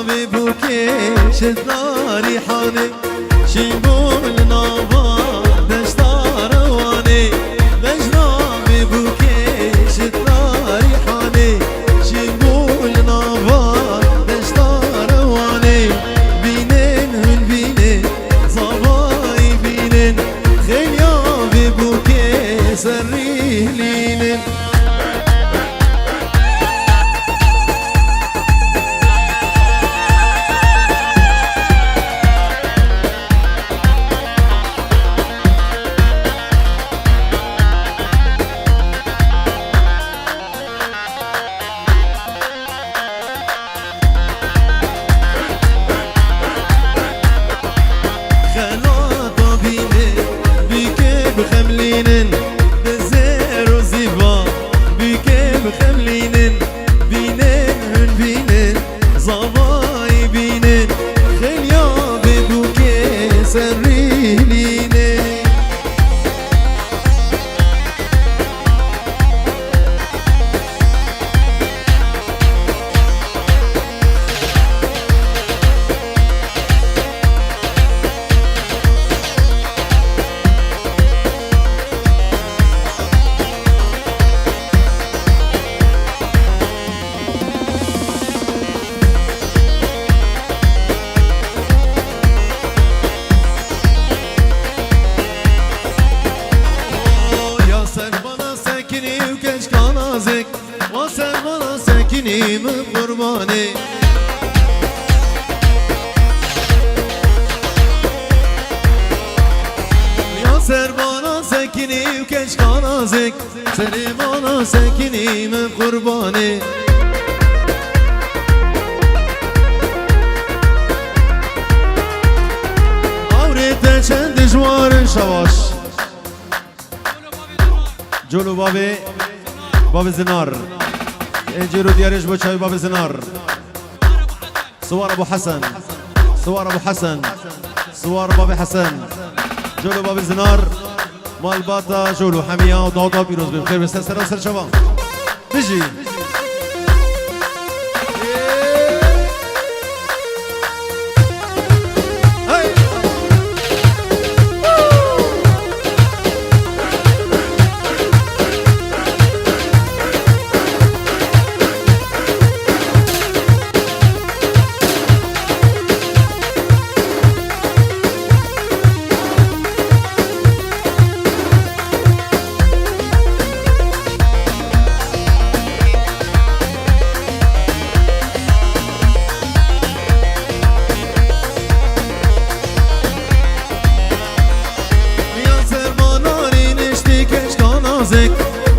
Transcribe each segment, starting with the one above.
ببوكيش الثاري حاني شيبول نابا دشتار واني مجرى ببوكيش الثاري حاني شيبول نابا دشتار واني بينن هن بينن صباي بينن خيا ببوكيش الريلين من قرباني يا سربانا سكني وكشكان ازك سليمانا سكني من قرباني اوريت چند جوار شواش جلو باب زنار اجيرو ديارش بوشاي باب زنار صور ابو حسن صور ابو حسن صور باب حسن جولو باب زنار مال باتا جولو حمية وضوضة بيروز بالخير بس سر شباب بيجي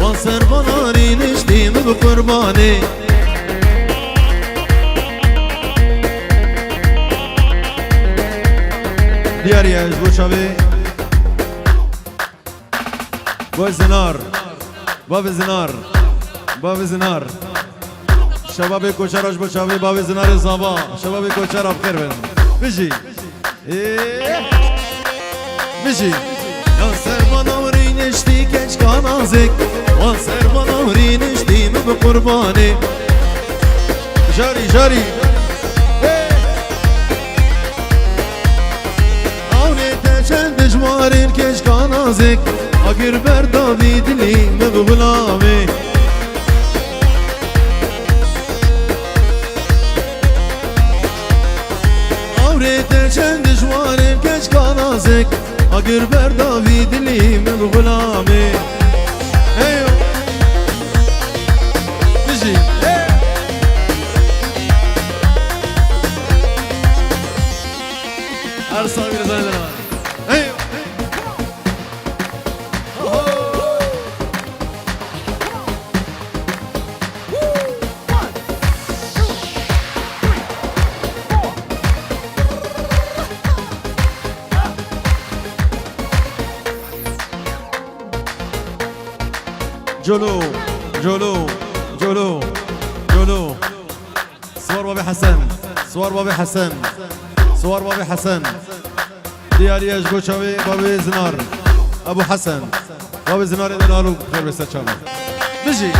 وانسر بناري نشتيم بقرباني دياريا جبو شابي باب زنار باب زنار شباب کوچر جبو شابي باب زنار زابا شباب کوچر بخير بن بيجي بيجي وانسر بناري نشتي كشكان ازك وانسر بناري نشتيم بقرباني جاري اونيت چند جوارين كشكان ازك اگر بردابي دلي مغلامي اونيت چند جوارين كشكان ازك اگر بردابي دلي مغلامي ايو بيجي ارسل من زيننا ايو جولو صور بابي حسن ديالي اجبو شوي بابي زنار ابو حسن بابي زنار ادنالو خير بس تشامل بيجي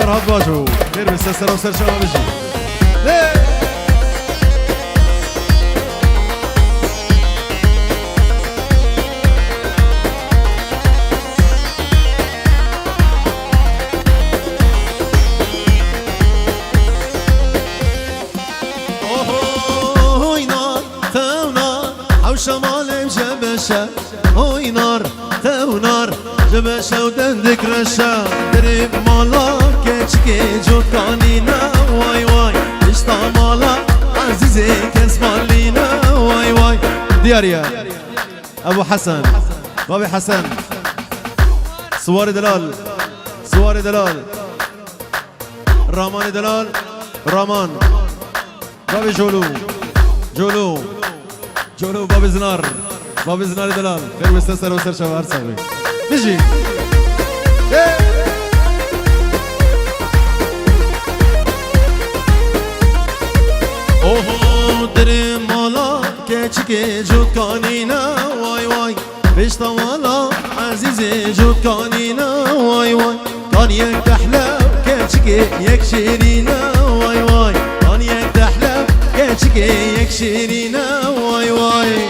فرهاد باجو خير بالسلسلة وسر شباب بجي شمالم جبشة هوي نار تو نار جبشة ودندك رشة درب مالا كشكي جوكانينا واي واي اشتا مالا عزيزي كسمالينا واي واي دياريا ابو حسن بابي حسن صواري دلال صواري دلال راماني دلال رامان بابي جولو جولو جولو بابي زنار بابي زنار دلال خير مستسر وسر شباب سوي نجي اوه دري مالا كيشكي جوكانينا واي واي بيشتا مالا عزيزي جوكانينا واي واي كان يك تحلى كيشكي يك شيرينا واي واي كان يك تحلى كيشكي يك شيرينا واي واي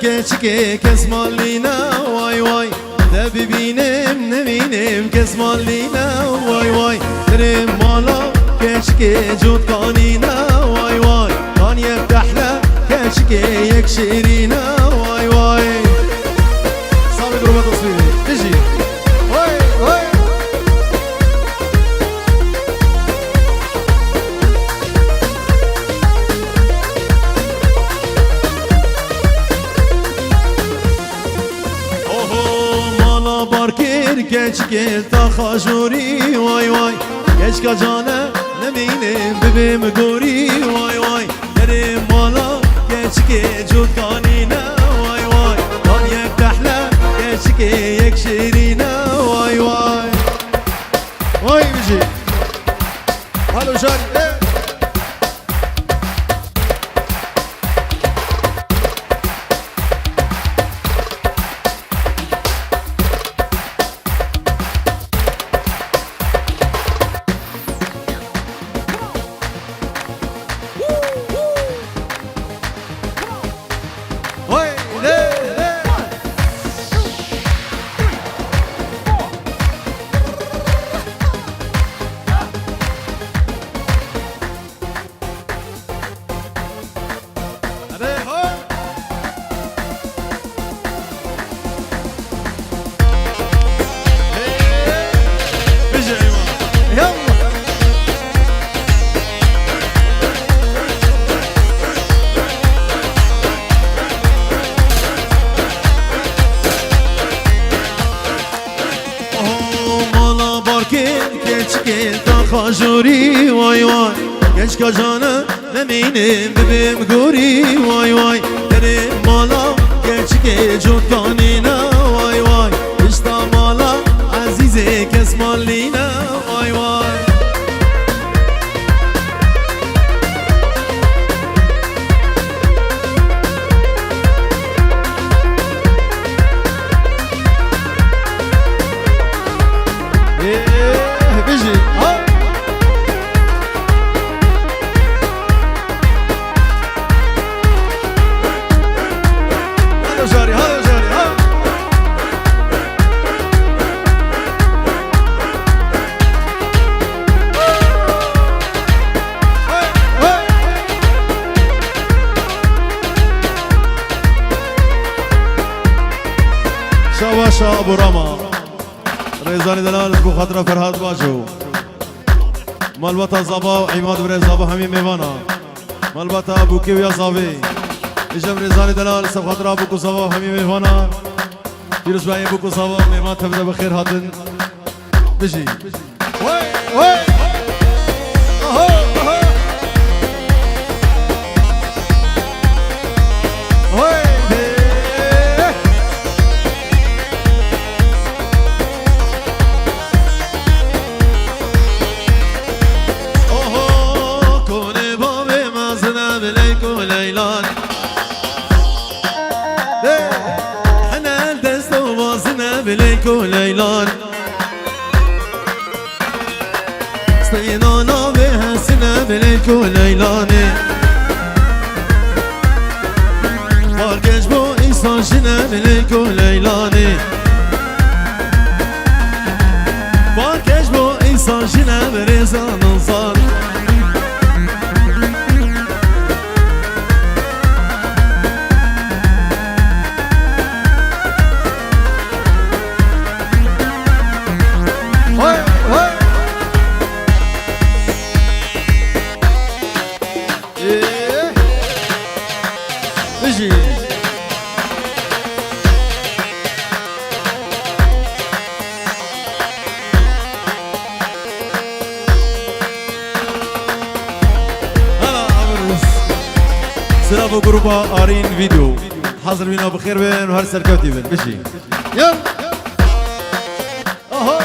كشكي كسمالينا واي واي تبي بينم نمينم كسمالينا واي واي ترم مالا كشكي جود كانينا واي واي كان يفتحلا كشكي يكشيرينا واي واي صار جروب تصويري تجي واي واي كشكي تخاجوري واي واي كشكا جانا نمينم ببيم قوري واي واي دريم مالا كشكي جود كانينا واي واي كان يفتحلا كشكي يكشيرينا واي واي واي بيجي هلو جاري خاجوري واي واي كشكا جانا نمينم ببيم قوري واي واي دريم مالا كشكي جود كانينا واي واي اشتا مالا عزيزي كسمالينا واي واي بيجي جاري هذا جاري ها باشا ابو رما ريزاني دلال بو خاطر فرهاد باجو مالبتا زابا عماد بري زابا همي ميوانا مالبتا ابو كيو يا زابي اجم ريزاني دلال سب خاطر ابو كوزابا همي ميوانا فيروز باي ابو كوزابا ميوان تبدا بخير هاتن بيجي وي وي بليكو ليلان استينانا بها سنة بليكو ليلاني باركش بو إنسان شنا بليكو ليلاني باركش بو إنسان شنا بريزان نصار سلام جروبا آرين فيديو حاضر بينا بخير بين وهر سركوتي بين بشي يلا اهو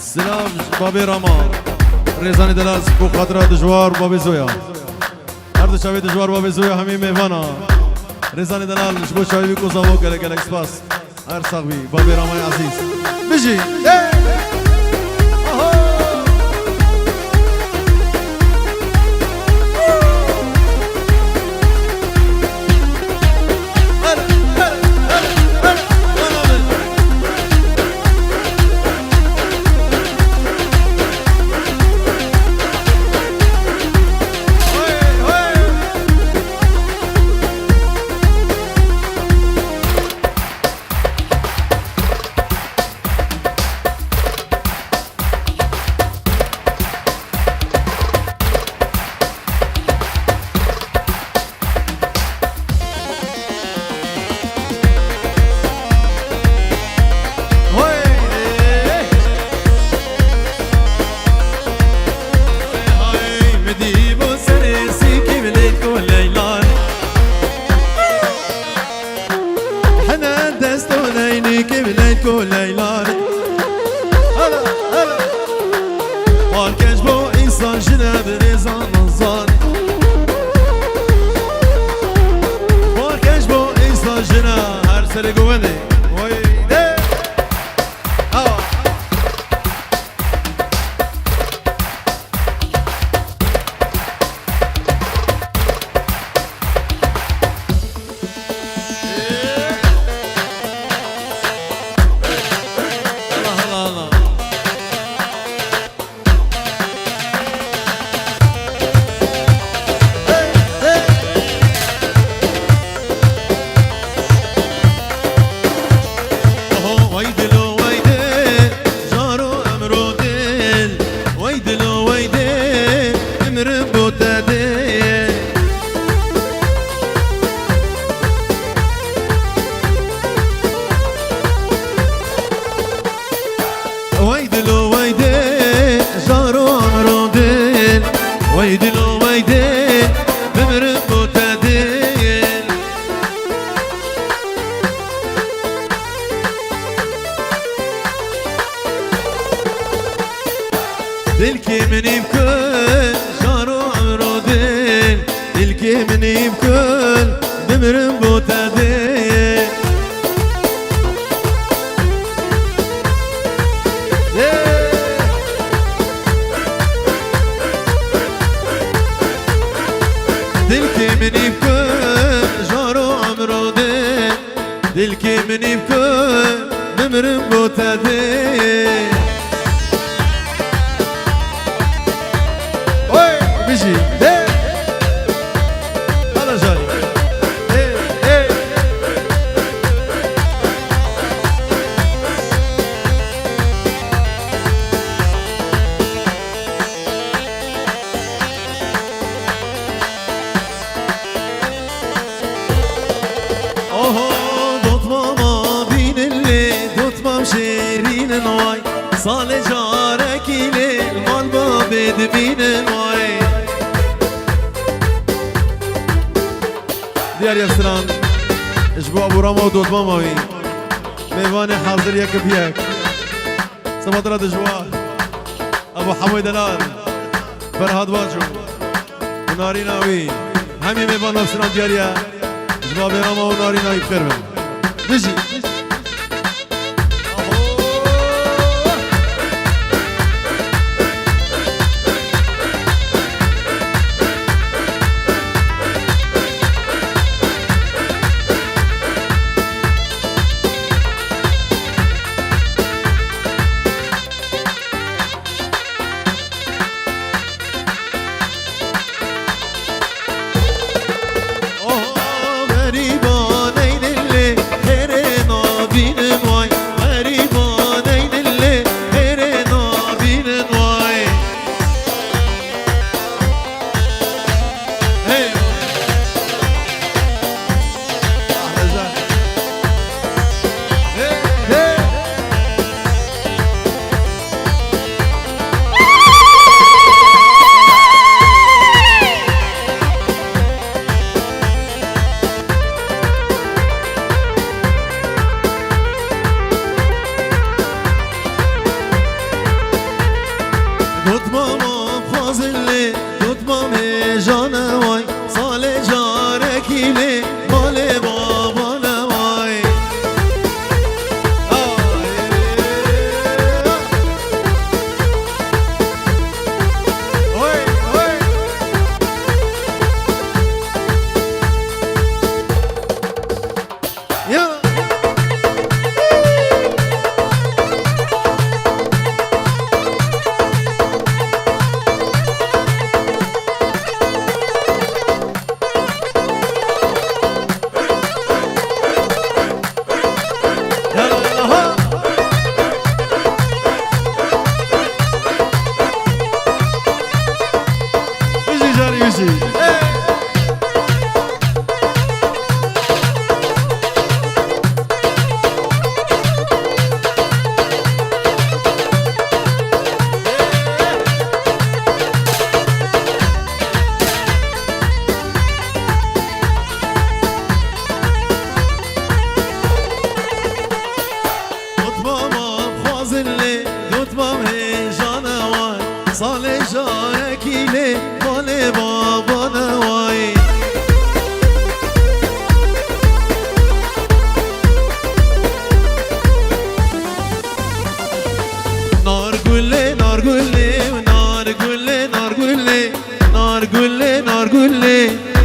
سلام بابي راما ريزاني دلاس بو خاطر دجوار بابي زويا هر دو شاوي دجوار بابي زويا همي ميوانا ريزاني دلال شبو شاوي بيكو زاوو گلك اكسباس هر صاحبي بابي راما عزيز بشي بيجي هلا جاني بام شیرین وای سال جارکیلی مال با بدبین وای دیار یستران اجبو ابو راما و دود ماماوی میوان حاضر یک بیک سبات را دجوا ابو حموی دلال فرهاد واجو و ناری ناوی همین میوان افسران دیاریا اجبو ابو راما و ناری ناوی بخیر بن بجی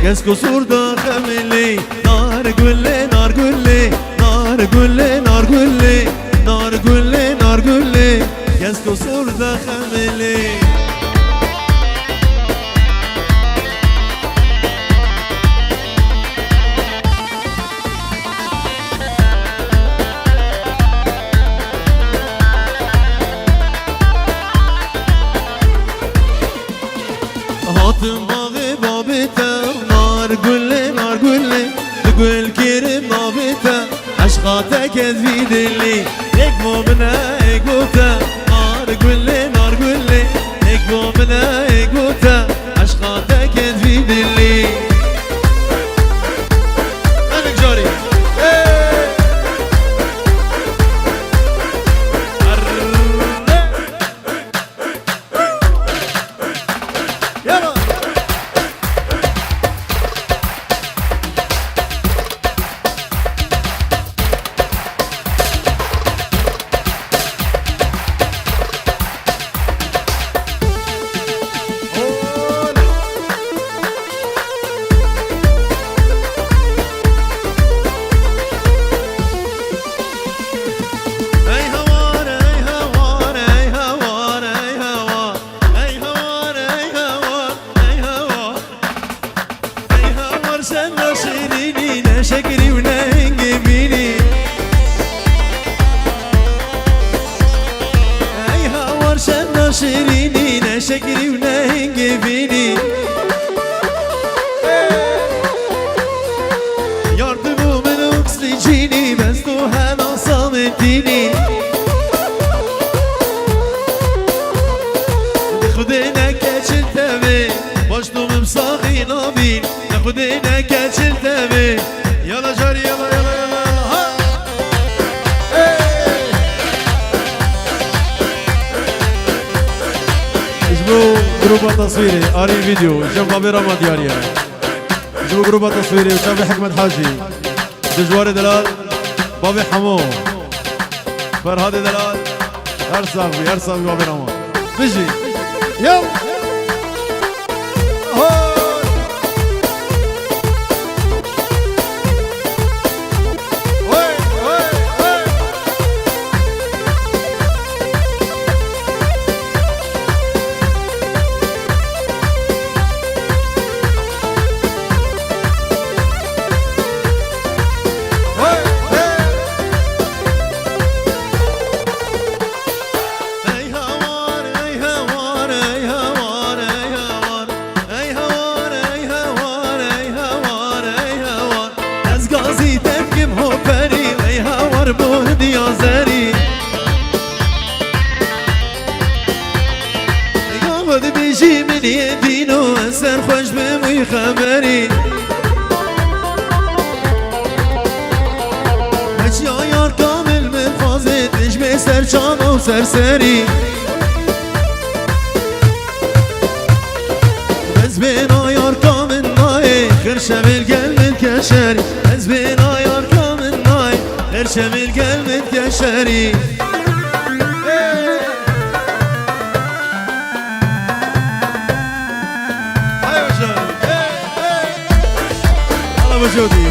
Kes kusurda kamili nar gülle nar gülle nar gülle nar gülle nar gülle nar gülle kes kusurda kamili Hatım bağı babita nar gülle nar gülle Gül kerim nabita aşkata kezvi dilli Ek mumna ekota nar gülle nar gülle Ek mumna ekota aşkata kezvi dilli Hadi cari شكري وننجبيني اي هاور شنا شيريني نشكري وننجبيني yardımımın oksijeni ben sto her an sametini تصويري اري فيديو جنب بابي رما دياريا جيبوا جروب تصويري وشافي حكمة حاجي دجواري دلال بابي حمو فرهادي دلال هر صاحبي بابي رما بيجي يلا بيجي من يدينو أسر خوش بمي خبري هجي عيار كامل من فازت نجمي سرچان و سرسري بز بين عيار كامل ناي خرشم القلب الكشري بز بين عيار كامل ناي خرشم القلب الكشري وجودي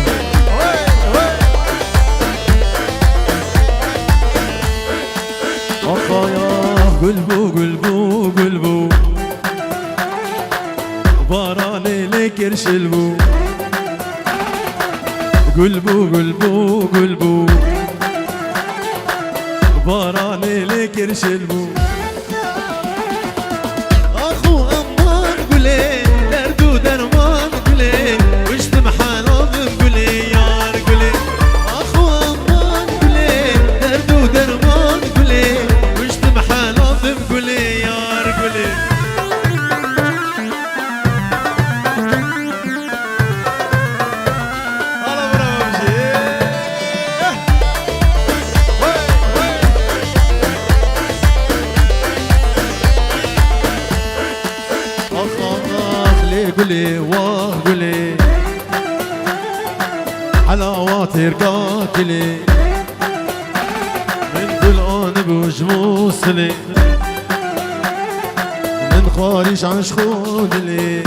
وقايا قلبو باراني لك رشلبو قلبو باراني لك رشلبو اخو امان قولي دردو درمان قولي وش بمحال قولي يار قولي اخو امان قولي دردو درمان قولي وش بمحال قولي يار قولي قولي واه قولي على واتر قاتلي من كل آن بوجموسلي من خارج عن شخودلي